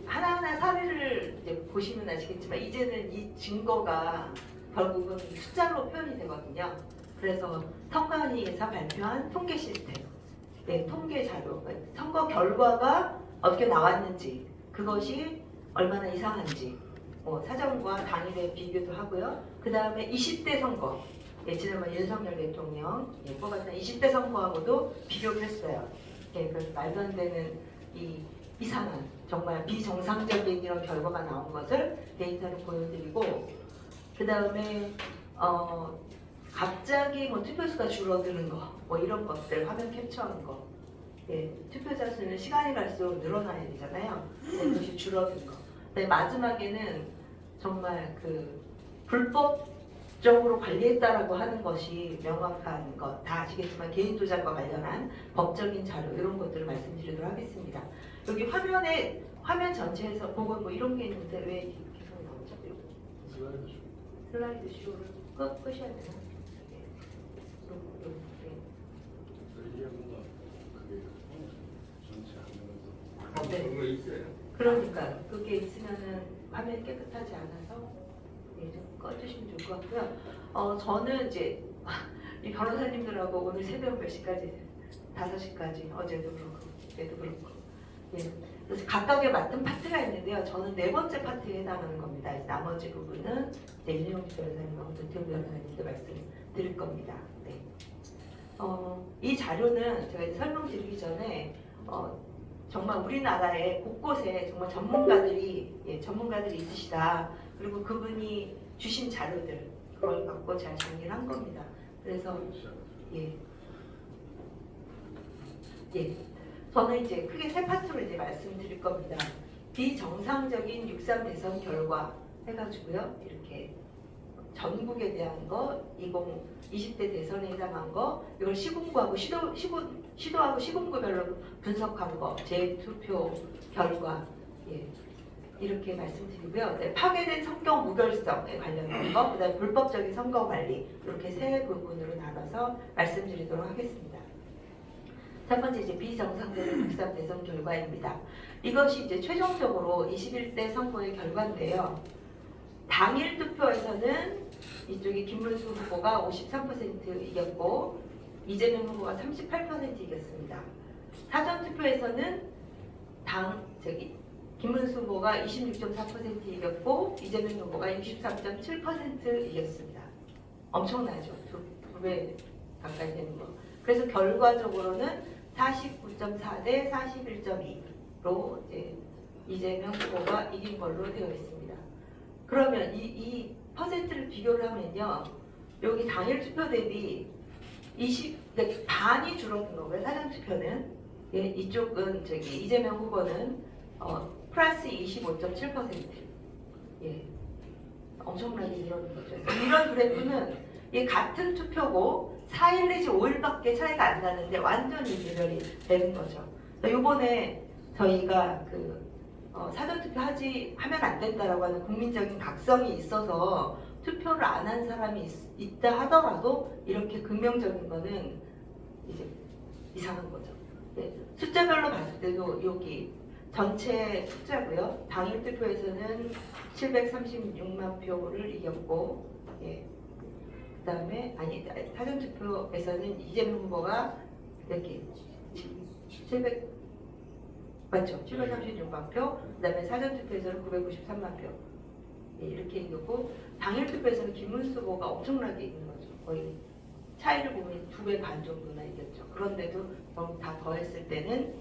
하나하나 사례를 이제 보시면 아시겠지만 이제는 이 증거가 결국은 숫자로 표현이 되거든요. 그래서 선관위에서 발표한 통계 시스템, 네, 통계 자료, 선거 결과가 어떻게 나왔는지, 그것이 얼마나 이상한지, 사전과 당일에 비교도 하고요. 그 다음에 20대 선거, 지난번 윤석열 대통령 뽑았던 20대 선거하고도 비교를 했어요. 그래서 말도 안 되는 이상한, 정말 비정상적인 이런 결과가 나온 것을 데이터로 보여드리고, 그 다음에 갑자기 투표수가 줄어드는 거, 이런 것들 화면 캡처하는 거, 투표자 수는 시간이 갈수록 늘어나야 되잖아요. 그것이 줄어든 거. 근데 마지막에는 정말 불법적으로 관리했다라고 하는 것이 명확한 것, 다 아시겠지만 개인 도장과 관련한 법적인 자료 이런 것들을 말씀드리도록 하겠습니다. 여기 화면 전체에서 보고 이런 게 있는데 왜 계속 나오죠? 슬라이드 쇼를 끄셔야 되나? 이게 뭔가 그게 전체 화면에서 그런 거 있어요. 그러니까 그게 있으면은 화면이 깨끗하지 않아서 좀 꺼주시면 좋을 것 같고요. 저는 이제 이 변호사님들하고 오늘 새벽 몇 시까지 5시까지 어제도 그렇고 그때도 그렇고 그래서 각각의 맡은 파트가 있는데요. 저는 4번째 파트에 해당하는 겁니다. 나머지 부분은 윤영주 변호사님하고 도태우 변호사님께 말씀드릴 겁니다. 네. 이 자료는 제가 이제 설명드리기 전에 정말 우리나라의 곳곳에 정말 전문가들이 있으시다. 그리고 그분이 주신 자료들 그걸 갖고 잘 정리를 한 겁니다. 그래서 저는 이제 크게 3파트로 이제 말씀드릴 겁니다. 비정상적인 6.3 대선 결과 해가지고요. 이렇게 전국에 대한 거, 20대 대선에 해당한 거, 이걸 시군구하고 시도하고 시군구별로 분석한 거, 재투표 결과, 이렇게 말씀드리고요. 파괴된 선거 무결성에 관련된 거, 그다음에 불법적인 선거 관리, 이렇게 3부분으로 나눠서 말씀드리도록 하겠습니다. 첫 번째 이제 비정상적인 6.3 대선 결과입니다. 이것이 이제 최종적으로 21대 선거의 결과인데요. 당일 투표에서는 이쪽이 김문수 후보가 53% 이겼고 이재명 후보가 38% 이겼습니다. 사전 투표에서는 김문수 후보가 26.4% 이겼고 이재명 후보가 63.7% 이겼습니다. 엄청나죠? 두 배 가까이 되는 거. 그래서 결과적으로는 49.4 대 41.2로 이재명 후보가 이긴 걸로 되어 있습니다. 그러면 이 퍼센트를 비교를 하면요. 여기 당일 투표 대비 반이 줄어든 거고요. 사전 투표는. 이쪽은 이재명 후보는 플러스 25.7%. 엄청나게 늘어난 거죠. 이런 그래프는 같은 투표고 4일 내지 5일밖에 차이가 안 나는데 완전히 개별이 되는 거죠. 이번에 저희가 사전투표 하면 안 된다라고 하는 국민적인 각성이 있어서 투표를 안 한 사람이 있다 하더라도 이렇게 극명적인 거는 이제 이상한 거죠. 숫자별로 봤을 때도 여기 전체 숫자고요. 당일 투표에서는 736만 표를 이겼고, 그 다음에 사전 투표에서는 이재명 후보가 이렇게 736만 표, 그 다음에 사전 투표에서는 993만 표 이렇게 이겼고 당일 투표에서는 김문수 후보가 엄청나게 이긴 거죠. 거의 차이를 보면 2배 반 정도나 이겼죠. 그런데도 다 더했을 때는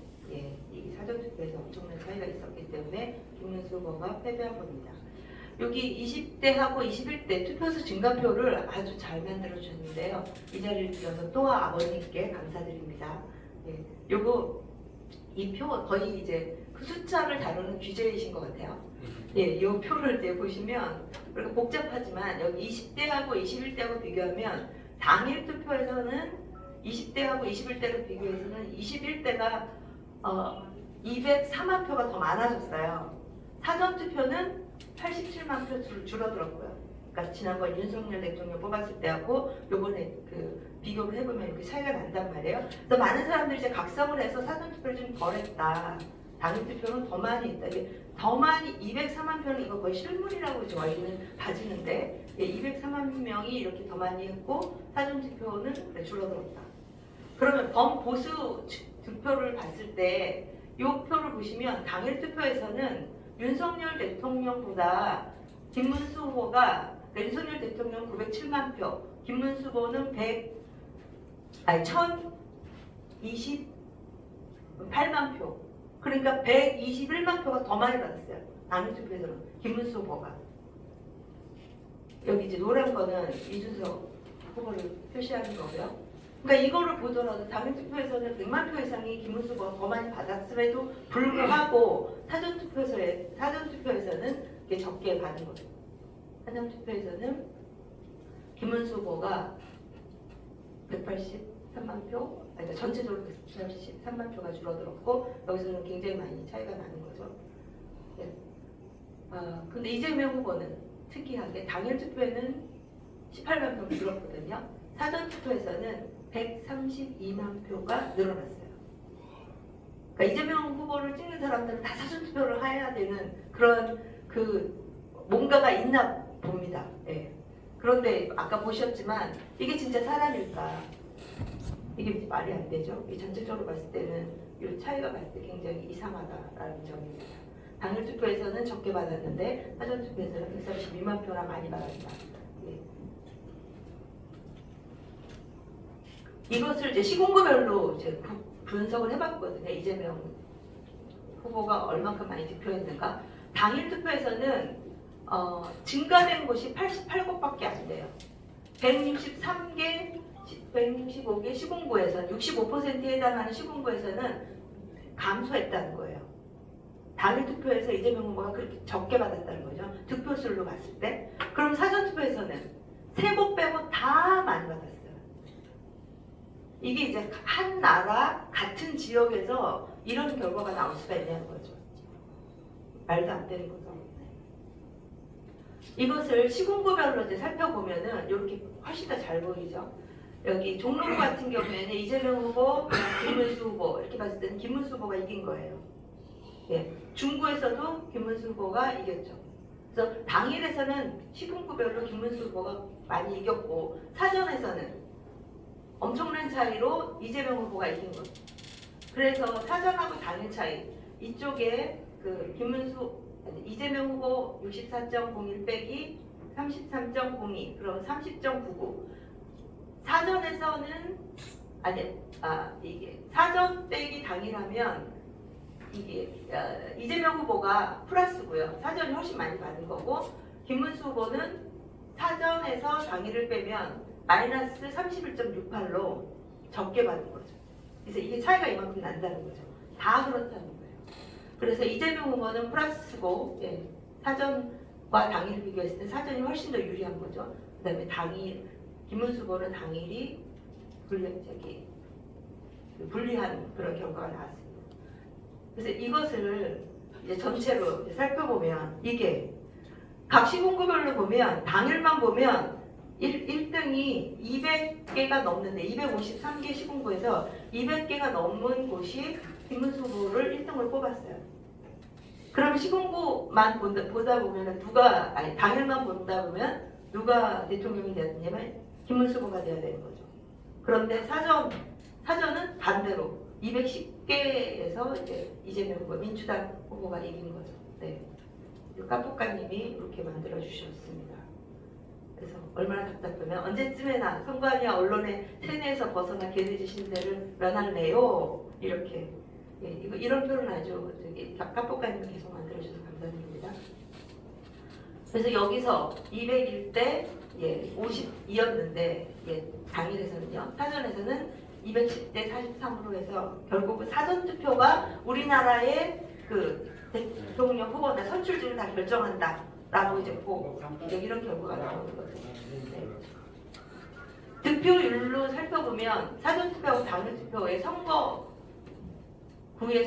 이 사전 투표에서 엄청난 차이가 있었기 때문에 김문수 후보가 패배한 겁니다. 여기 20대하고 21대 투표수 증가표를 아주 잘 만들어 주셨는데요. 이 자리를 빌어서 또 아버님께 감사드립니다. 이 표 거의 이제 그 숫자를 다루는 귀재이신 것 같아요. 이 표를 이제 보시면 그렇게 복잡하지만 여기 20대하고 21대하고 비교하면 당일 투표에서는 20대하고 21대를 비교해서는 21대가 204만 표가 더 많아졌어요. 사전 투표는 87만 표 줄어들었고요. 그러니까 지난번 윤석열 대통령 뽑았을 때하고 요번에 비교를 해보면 이렇게 차이가 난단 말이에요. 그래서 많은 사람들이 이제 각성을 해서 사전 투표를 좀 덜했다. 당일 투표는 더 많이 있다. 이게 더 많이 204만 표는 이거 거의 실물이라고 저희는 봐지는데 204만 명이 이렇게 더 많이 했고 사전 투표는 그래 줄어들었다. 그러면 범보수 득표를 봤을 때 이 표를 보시면 당일 투표에서는 윤석열 대통령보다 김문수 후보가 윤석열 대통령 907만 표, 김문수 후보는 1028만 표. 그러니까 121만 표가 더 많이 받았어요. 당일 투표에서는 김문수 후보가. 여기 이제 노란 거는 이준석 후보를 표시하는 거고요. 그러니까 이거를 보더라도 당일 투표에서는 100만 표 이상이 김문수 후보가 더 많이 받았음에도 불구하고 사전 투표에서는 이게 적게 받은 거죠. 사전 투표에서는 김문수 후보가 183만 표, 그러니까 전체적으로 183만 표가 줄어들었고 여기서는 굉장히 많이 차이가 나는 거죠. 네. 근데 이재명 후보는 특이하게 당일 투표에는 18만 표 줄었거든요. 사전 투표에서는 132만 표가 늘어났어요. 그러니까 이재명 후보를 찍는 사람들은 다 사전 투표를 해야 되는 그런 뭔가가 있나 봅니다. 네. 그런데 아까 보셨지만 이게 진짜 사람일까? 이게 말이 안 되죠. 이 전체적으로 봤을 때는 이 차이가 봤을 때 굉장히 이상하다라는 점입니다. 당일 투표에서는 적게 받았는데 사전 투표에서는 132만 표나 많이 받았다. 예. 이것을 이제 시군구별로 이제 분석을 해봤거든요. 이재명 후보가 얼만큼 많이 득표했는가. 당일 투표에서는 증가된 곳이 88곳밖에 안 돼요. 165개 시군구에서는 65%에 해당하는 시군구에서는 감소했다는 거예요. 당일 투표에서 이재명 후보가 그렇게 적게 받았다는 거죠. 득표수로 봤을 때. 그럼 사전 투표에서는 3곳 빼고 다 많이 받았어요. 이게 이제 한 나라 같은 지역에서 이런 결과가 나올 수가 있냐는 거죠. 말도 안 되는 거죠. 이것을 시군구별로 이제 살펴보면은 이렇게 훨씬 더 잘 보이죠. 여기 종로구 같은 경우에는 이재명 후보, 김문수 후보 이렇게 봤을 때는 김문수 후보가 이긴 거예요. 예. 중구에서도 김문수 후보가 이겼죠. 그래서 당일에서는 시군구별로 김문수 후보가 많이 이겼고 사전에서는 엄청난 차이로 이재명 후보가 이긴 거죠. 그래서 사전하고 당일 차이 이쪽에 이재명 후보 64.01 빼기 33.02 그럼 30.99 사전에서는 이게 사전 빼기 당일하면 이게 이재명 후보가 플러스고요. 사전이 훨씬 많이 받은 거고 김문수 후보는 사전에서 당일을 빼면 마이너스 31.68로 적게 받은 거죠. 그래서 이게 차이가 이만큼 난다는 거죠. 다 그렇다는 거예요. 그래서 이재명 후보는 플러스고 사전과 당일을 비교했을 때 사전이 훨씬 더 유리한 거죠. 그 다음에 김문수 후보는 당일이 불리한 그런 결과가 나왔습니다. 그래서 이것을 이제 전체로 살펴보면 이게 각 시군구별로 보면 당일만 보면 1등이 200개가 넘는데 253개 시군구에서 200개가 넘은 곳이 김문수 후보를 1등으로 뽑았어요. 그럼 시군구만 보다 보면 당일만 보다 보면 누가 대통령이 되었냐면 김문수 후보가 되어야 되는 거죠. 그런데 사전은 반대로 210개에서 이재명 후보, 민주당 후보가 이긴 거죠. 네. 깜폭가님이 이렇게 만들어 주셨습니다. 그래서 얼마나 답답하면 언제쯤에나 선관위와 언론의 세뇌에서 벗어나 개돼지 대를 면할래요. 이렇게 이런 표현 아주 깜폭가님이 계속 만들어 주셔서 감사드립니다. 그래서 여기서 200일 때 52였는데 당일에서는요. 사전에서는 210대 43으로 해서 결국은 사전 투표가 우리나라의 대통령 후보나 선출직을 다 결정한다라고 이제 이런 결과가 나오는 거죠. 네. 득표율로 살펴보면 사전 투표하고 당일 투표의 선거구의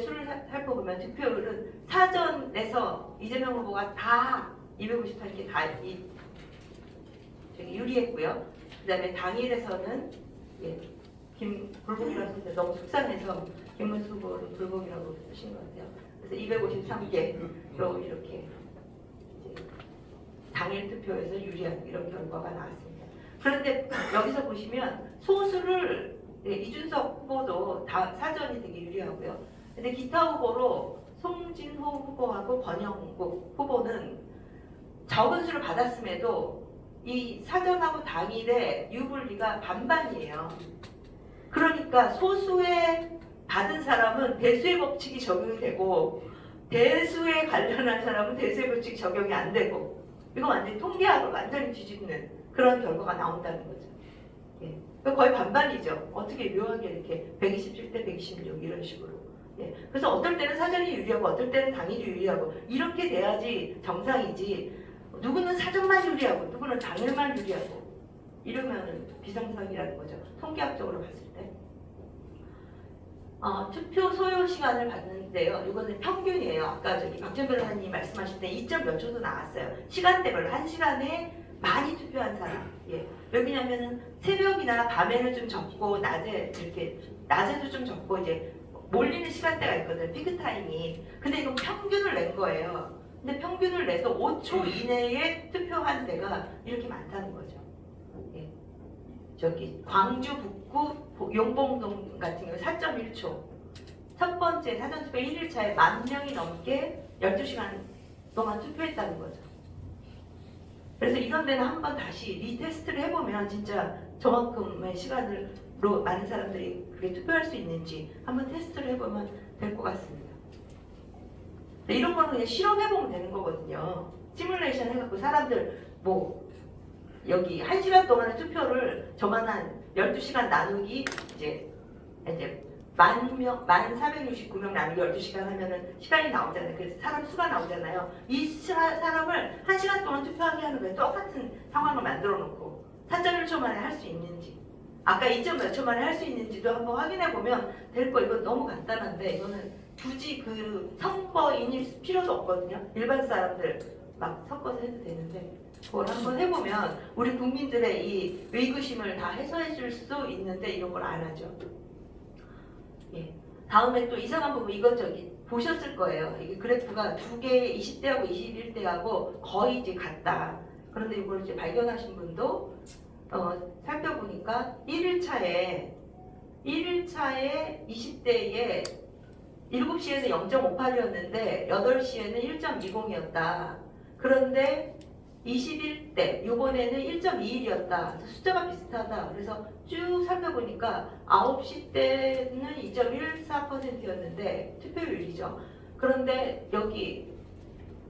수를 살펴보면 득표율은 사전에서 이재명 후보가 다 258개 다 유리했고요. 그다음에 당일에서는 불복이라고 했는데 너무 속상해서 김문수 후보를 불복이라고 쓰신 것 같아요. 그래서 253개로 이렇게 이제 당일 투표에서 유리한 이런 결과가 나왔습니다. 그런데 여기서 보시면 소수를 이준석 후보도 다 사전이 되게 유리하고요. 근데 기타 후보로 송진호 후보하고 권영국 후보는 적은 수를 받았음에도 이 사전하고 당일에 유불리가 반반이에요. 그러니까 소수에 받은 사람은 대수의 법칙이 적용이 되고 대수에 관련한 사람은 대수의 법칙이 적용이 안 되고 이거 완전히 통계학을 완전히 뒤집는 그런 결과가 나온다는 거죠. 예. 거의 반반이죠. 어떻게 묘하게 이렇게 127대 126 이런 식으로. 예. 그래서 어떨 때는 사전이 유리하고 어떨 때는 당일이 유리하고 이렇게 돼야지 정상이지 누구는 사전만 유리하고 누구는 당일만 유리하고 이러면 비정상이라는 거죠. 통계학적으로 봤을 때. 투표 소요 시간을 봤는데요. 이거는 평균이에요. 아까 저기 박준 변호사님이 말씀하실 때 2점 몇 초도 나왔어요. 시간대별로 1시간에 많이 투표한 사람. 예. 왜냐면은 새벽이나 밤에는 좀 적고 낮에도 좀 적고 이제 몰리는 시간대가 있거든요. 피크 타임이. 근데 이건 평균을 낸 거예요. 근데 평균을 내서 5초 이내에 투표한 데가 이렇게 많다는 거죠. 예. 저기 광주 북구 용봉동 같은 경우 4.1초. 첫 번째 사전투표 1일차에 10,000명이 넘게 12시간 동안 투표했다는 거죠. 그래서 이런 데는 한번 다시 리테스트를 해보면 진짜 저만큼의 시간으로 많은 사람들이 그렇게 투표할 수 있는지 한번 테스트를 해보면 될 것 같습니다. 이런 거는 그냥 실험해보면 되는 거거든요. 시뮬레이션 해갖고 사람들 뭐 여기 1시간 동안의 투표를 저만한 12시간 나누기 이제 1469명 나누기 12시간 하면은 시간이 나오잖아요. 그래서 사람 수가 나오잖아요. 이 사람을 1시간 동안 투표하게 하는 거예요. 똑같은 상황을 만들어 놓고 4.1초 만에 할 수 있는지 아까 2점 몇 초 만에 할 수 있는지도 한번 확인해 보면 될 거. 이건 너무 간단한데 이거는 굳이 그 선거인일 필요도 없거든요. 일반 사람들 막 섞어서 해도 되는데 그걸 한번 해보면 우리 국민들의 이 의구심을 다 해소해 줄 수 있는데 이런 걸 안 하죠. 예. 다음에 또 이상한 부분 이거 저기 보셨을 거예요. 이게 그래프가 두 개 20대하고 21대하고 거의 이제 같다. 그런데 이걸 이제 발견하신 분도 살펴보니까 1일차에 20대에 7시에는 0.58이었는데 8시에는 1.20이었다. 그런데 21대 이번에는 1.21이었다. 숫자가 비슷하다. 그래서 쭉 살펴보니까 9시 때는 2.14%였는데 투표율이죠. 그런데 여기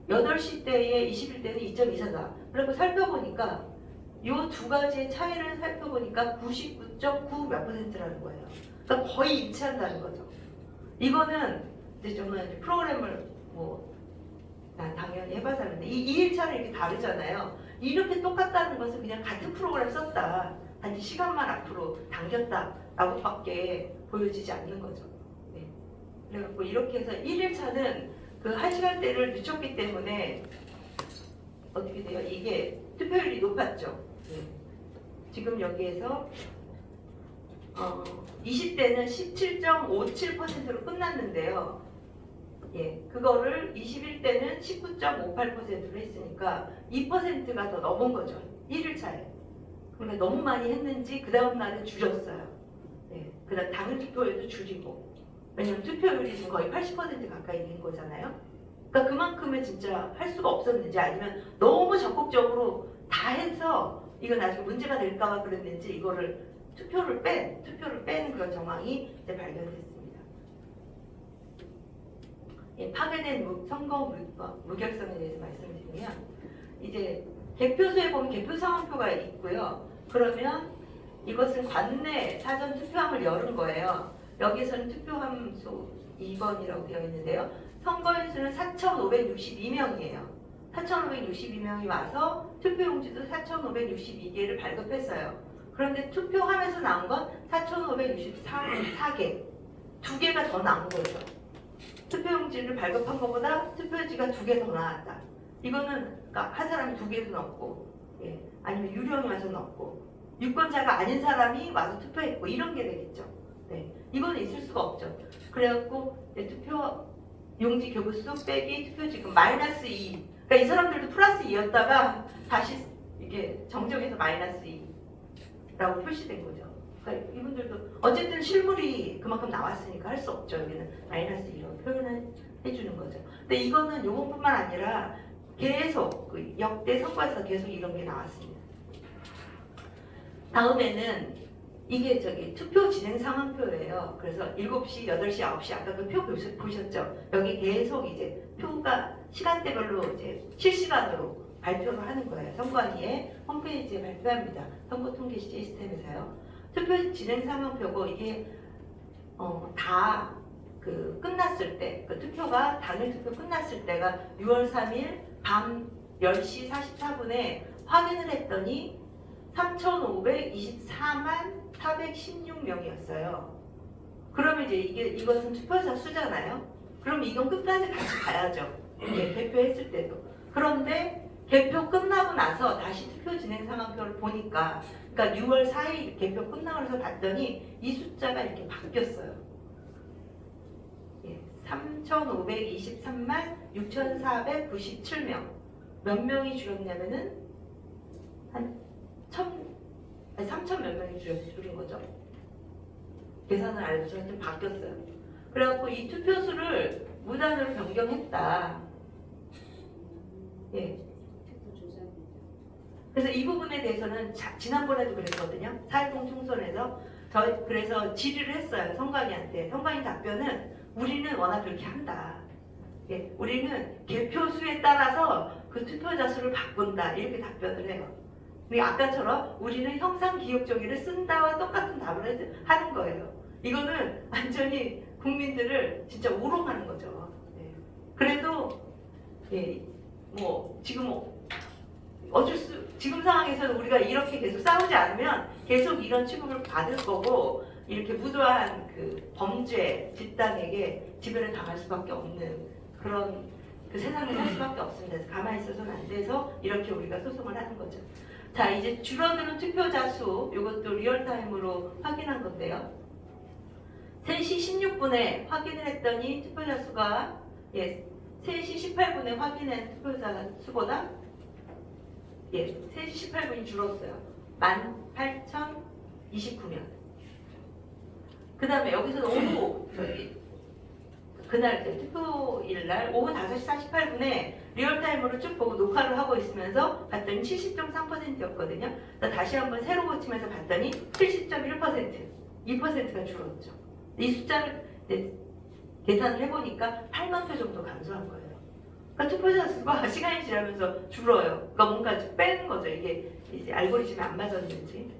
8시 때에 21대는 2.24다. 그리고 살펴보니까 이 두 가지의 차이를 살펴보니까 99.9 몇 %라는 거예요. 그러니까 거의 일치한다는 거죠. 이거는 이제 저는 프로그램을 난 당연히 해봐서 하는데 이 2일차는 이렇게 다르잖아요. 이렇게 똑같다는 것은 그냥 같은 프로그램 썼다. 단지 시간만 앞으로 당겼다라고 밖에 보여지지 않는 거죠. 네. 그래갖고 이렇게 해서 1일차는 그 1시간대를 늦췄기 때문에 어떻게 돼요? 이게 투표율이 높았죠. 네. 지금 여기에서 20대는 17.57%로 끝났는데요. 예, 그거를 21대는 19.58%로 했으니까 2%가 더 넘은 거죠. 1일차에. 그러니까 너무 많이 했는지 그 다음 날은 줄였어요. 예, 그 다음 당일 투표율도 줄이고. 왜냐면 투표율이 지금 거의 80% 가까이 된 거잖아요. 그러니까 그만큼은 진짜 할 수가 없었는지 아니면 너무 적극적으로 다 해서 이거 나중에 문제가 될까봐 그랬는지 이거를 투표를 뺀 그런 정황이 이제 발견됐습니다. 예, 파괴된 선거 무결성에 대해서 말씀드리면 이제 개표소에 보면 개표 상황표가 있고요. 그러면 이것은 관내 사전 투표함을 열은 거예요. 여기서는 투표함수 2번이라고 되어 있는데요. 선거인 수는 4,562명이에요. 4,562명이 와서 투표용지도 4,562개를 발급했어요. 그런데 투표함에서 나온 건 4,564개. 2개가 더 나온 거죠. 투표용지를 발급한 것보다 투표지가 2개 더 나왔다. 이거는 그러니까 한 사람이 2개도 넣고, 예, 아니면 유령이 와서 넣고, 유권자가 아닌 사람이 와서 투표했고 이런 게 되겠죠. 네, 이거는 있을 수가 없죠. 그래갖고 투표 용지 교부수 빼기 투표지금 마이너스 2. 그러니까 이 사람들도 플러스 2였다가 다시 이게 정정해서 마이너스 2라고 표시된 거죠. 그러니까 이분들도 어쨌든 실물이 그만큼 나왔으니까 할 수 없죠. 여기는 마이너스 2로 표현을 해주는 거죠. 근데 이거는 요것뿐만 아니라 계속 그 역대 선거에서 계속 이런 게 나왔습니다. 다음에는 이게 저기 투표 진행 상황표예요. 그래서 7시, 8시, 9시 아까 그 표 보셨죠? 여기 계속 이제 표가 시간대별로 이제 실시간으로 발표를 하는 거예요. 선관위의 홈페이지에 발표합니다. 선거통계 시스템에서요. 투표 진행 상황표고 이게 다 그 끝났을 때, 그 투표가 당일 투표 끝났을 때가 6월 3일 밤 10시 44분에 확인을 했더니 3,524만 416명이었어요. 그러면 이제 이것은 투표자 수잖아요. 그럼 이건 끝까지 같이 가야죠. 예, 개표했을 때도. 그런데 개표 끝나고 나서 다시 투표 진행 상황표를 보니까, 그러니까 6월 4일 개표 끝나고 나서 봤더니 이 숫자가 이렇게 바뀌었어요. 예, 3,523만 6,497명. 몇 명이 줄었냐면은 한 3천 몇 명이 줄인 거죠. 계산을 알려서 좀 바뀌었어요. 그래갖고 이 투표수를 무단으로 변경했다. 예. 그래서 이 부분에 대해서는 지난번에도 그랬거든요. 4.10 총선에서 그래서 질의를 했어요. 선관위한테. 선관위 답변은 우리는 워낙 그렇게 한다. 예. 우리는 개표수에 따라서 그 투표자 수를 바꾼다. 이렇게 답변을 해요. 근데 아까처럼 우리는 형상 기억 정의를 쓴다와 똑같은 답을 하는 거예요. 이거는 완전히 국민들을 진짜 우롱하는 거죠. 예. 그래도 예, 뭐 지금 지금 상황에서는 우리가 이렇게 계속 싸우지 않으면 계속 이런 취급을 받을 거고 이렇게 무도한 그 범죄 집단에게 지배를 당할 수밖에 없는 그런 그 세상을 살 수밖에 없습니다. 그래서 가만히 있어서는 안 돼서 이렇게 우리가 소송을 하는 거죠. 자, 이제 줄어드는 투표자 수, 이것도 리얼타임으로 확인한 건데요. 3시 16분에 확인을 했더니 투표자 수가 3시 18분에 확인한 투표자 수보다 3시 18분이 줄었어요. 18,029명. 그 다음에 여기서는 오후, 그날 투표일 날 오후 5시 48분에 리얼타임으로 쭉 보고 녹화를 하고 있으면서 봤더니 70.3%였거든요. 다시 한번 새로 고치면서 봤더니 70.1%, 2%가 줄었죠. 이 숫자를 계산을 해보니까 8만 표 정도 감소한 거예요. 그러니까 투표자 수가 시간이 지나면서 줄어요. 그러니까 뭔가 빼는 거죠. 이게 이제 알고리즘이 안 맞았는지.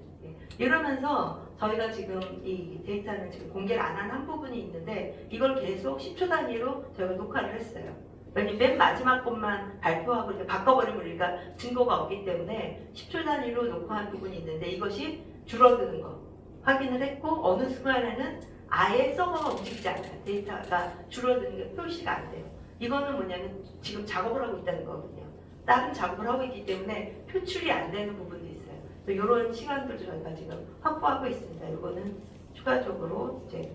이러면서 저희가 지금 이 데이터는 지금 공개를 안 한 부분이 있는데 이걸 계속 10초 단위로 저희가 녹화를 했어요. 왜냐면 맨 마지막 것만 발표하고 이렇게 바꿔버리면 우리가 증거가 없기 때문에 10초 단위로 녹화한 부분이 있는데 이것이 줄어드는 거 확인을 했고 어느 순간에는 아예 서버가 움직이지 않아요. 데이터가 줄어드는 게 표시가 안 돼요. 이거는 뭐냐면 지금 작업을 하고 있다는 거거든요. 다른 작업을 하고 있기 때문에 표출이 안 되는 부분도 있어요. 이런 시간들도 저희가 지금 확보하고 있습니다. 이거는 추가적으로 이제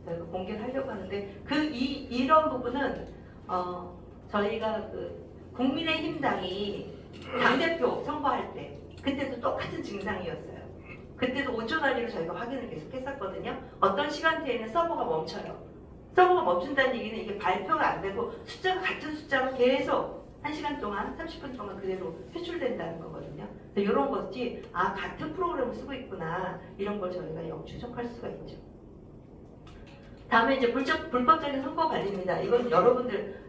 저희가 공개를 하려고 하는데 이런 부분은 저희가 그 국민의힘당이 당대표 선거할 때 그때도 똑같은 증상이었어요. 그때도 5초 단위로 저희가 확인을 계속 했었거든요. 어떤 시간대에는 서버가 멈춰요. 서버가 멈춘다는 얘기는 이게 발표가 안 되고 숫자가 같은 숫자로 계속 1시간 동안 30분 동안 그대로 표출된다는 거거든요. 이런 것이 같은 프로그램을 쓰고 있구나 이런 걸 저희가 추적할 수가 있죠. 다음에 이제 불법적인 선거 관리입니다. 이건 여러분들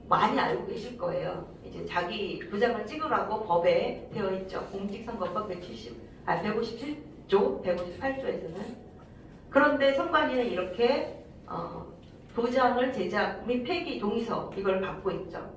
많이 알고 계실 거예요. 이제 자기 도장을 찍으라고 법에 되어 있죠. 공직선거법 157조, 158조에서는. 그런데 선관위는 이렇게 도장을 제작 및 폐기 동의서 이걸 받고 있죠.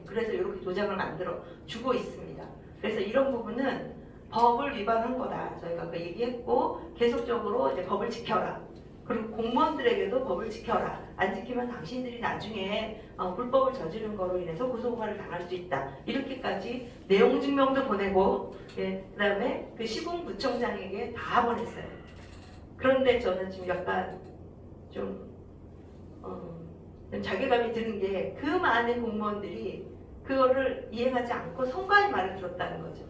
그래서 이렇게 도장을 만들어 주고 있습니다. 그래서 이런 부분은 법을 위반한 거다. 저희가 그 얘기했고 계속적으로 이제 법을 지켜라. 그리고 공무원들에게도 법을 지켜라. 안 지키면 당신들이 나중에 불법을 저지른 거로 인해서 고소고발을 당할 수 있다. 이렇게까지 내용 증명도 보내고 그다음에 그 시군구청장에게 다 보냈어요. 그런데 저는 지금 약간 좀 자괴감이 드는 게 그 많은 공무원들이 그거를 이행하지 않고 선관위 말을 들었다는 거죠.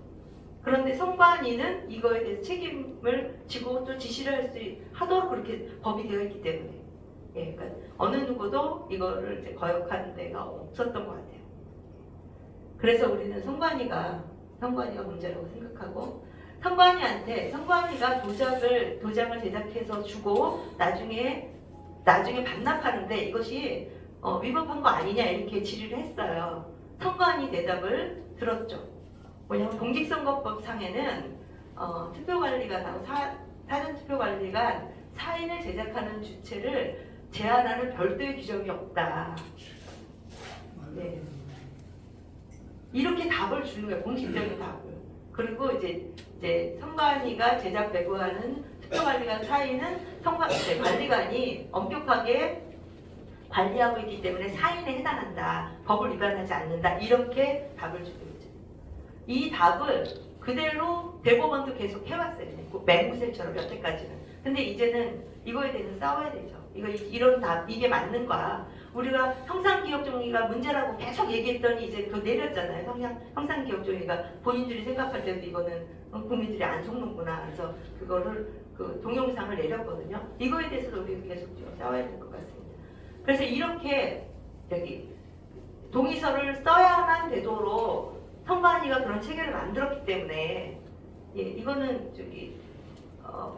그런데 선관위는 이거에 대해서 책임을 지고 또 지시를 하도록 그렇게 법이 되어 있기 때문에 그러니까 어느 누구도 이거를 이제 거역하는 데가 없었던 것 같아요. 그래서 우리는 선관위가 문제라고 생각하고 선관위가 도장을 제작해서 주고 나중에 반납하는데 이것이 위법한 거 아니냐 이렇게 질의를 했어요. 선관위 대답을 들었죠. 뭐냐면 공직선거법 상에는 투표관리관하고 사전투표관리관 사인을 제작하는 주체를 제한하는 별도의 규정이 없다. 네. 이렇게 답을 주는 거예요. 공식적인 답을. 그리고 이제 선관위가 제작 배부하는 투표관리관 사인은 관리관이 엄격하게 관리하고 있기 때문에 사인에 해당한다. 법을 위반하지 않는다. 이렇게 답을 주고 있죠. 이 답을 그대로 대법원도 계속 해왔어요. 맹구슬처럼 여태까지는. 근데 이제는 이거에 대해서 싸워야 되죠. 이런 답, 이게 맞는 거야. 우리가 형상기억종이가 문제라고 계속 얘기했더니 이제 그거 내렸잖아요. 형상기억종이가 본인들이 생각할 때도 이거는 국민들이 안 속는구나. 그래서 그거를 그 동영상을 내렸거든요. 이거에 대해서도 우리가 계속 좀 싸워야 될 것 같습니다. 그래서 이렇게 동의서를 써야만 되도록 선관위가 그런 체계를 만들었기 때문에 이거는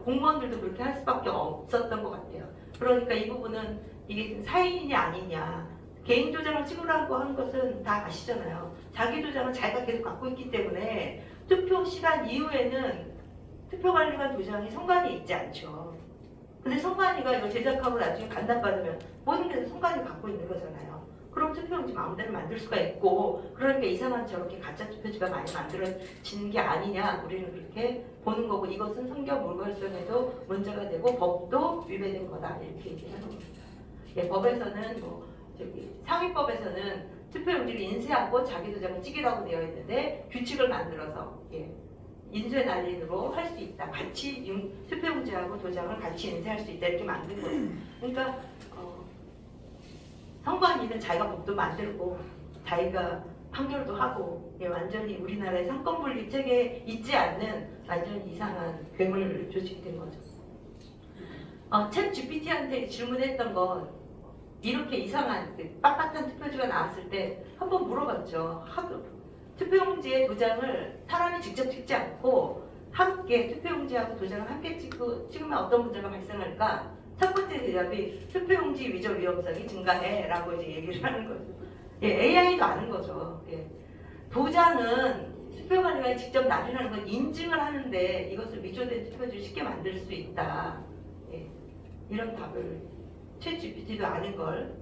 공무원들도 그렇게 할 수밖에 없었던 것 같아요. 그러니까 이 부분은 이게 사인이 아니냐. 개인 도장을 찍으라고 한 것은 다 아시잖아요. 자기 도장을 자기가 계속 갖고 있기 때문에 투표 시간 이후에는 투표관리관 도장이 선관위에 있지 않죠. 근데 선관위가 이거 제작하고 나중에 반납받으면 모든 게 선관위 갖고 있는 거잖아요. 그럼 투표용지 마음대로 만들 수가 있고 그러니까 이상한 저렇게 가짜 투표지가 많이 만들어지는 게 아니냐 우리는 그렇게 보는 거고 이것은 성경 물걸성에도 문제가 되고 법도 위배된 거다 이렇게 얘기하는 겁니다. 법에서는 상위법에서는 투표용지를 인쇄하고 자기 도장을 찍으라고 되어 있는데 규칙을 만들어서 인쇄 날인으로 할 수 있다. 같이 투표용지하고 도장을 같이 인쇄할 수 있다 이렇게 만든 거예요. 그러니까 선관위는 자기가 법도 만들고 자기가 판결도 하고 완전히 우리나라의 상권분립 체계에 있지 않는 완전히 이상한 괴물 조직이 된 거죠. 챗 GPT한테 질문했던 건 이렇게 이상한 빳빳한 투표지가 나왔을 때 한번 물어봤죠. 투표용지에 도장을 사람이 직접 찍지 않고 함께 투표용지하고 도장을 함께 찍으면 어떤 문제가 발생할까? 첫 번째 대답이 투표용지 위조 위험성이 증가해라고 이제 얘기를 하는 거죠. AI도 아는 거죠. 도장은 투표관리관이 직접 날인하는 건 인증을 하는데 이것을 위조된 투표지를 쉽게 만들 수 있다. 이런 답을 챗 GPT도 아는 걸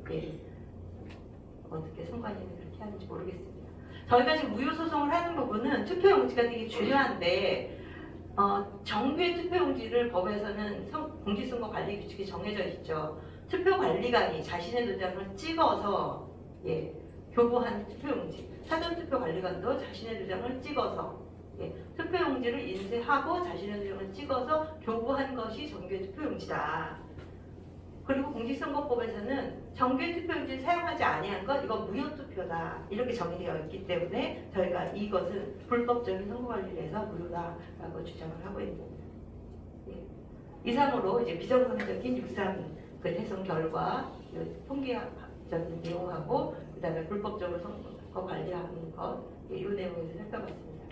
어떻게 선관위는 그렇게 하는지 모르겠습니다. 저희가 지금 무효소송을 하는 부분은 투표용지가 되게 중요한데 정규의 투표용지를 법에서는 공직선거관리 규칙이 정해져 있죠. 투표관리관이 자신의 도장을 찍어서 교부한 투표용지, 사전투표관리관도 자신의 도장을 찍어서 투표용지를 인쇄하고 자신의 도장을 찍어서 교부한 것이 정규의 투표용지다. 그리고 공직선거법에서는 정규의 투표용지를 사용하지 아니한 것 이건 무효투표다 이렇게 정의되어 있기 때문에 저희가 이것은 불법적인 선거관리를 해서 무효다라고 주장을 하고 있는 겁니다. 이상으로 이제 비정상적인 6.3 그 해석 결과 통계적인 내용하고 그다음에 불법적으로 선거 관리하는 것 이 내용에서 살펴봤습니다.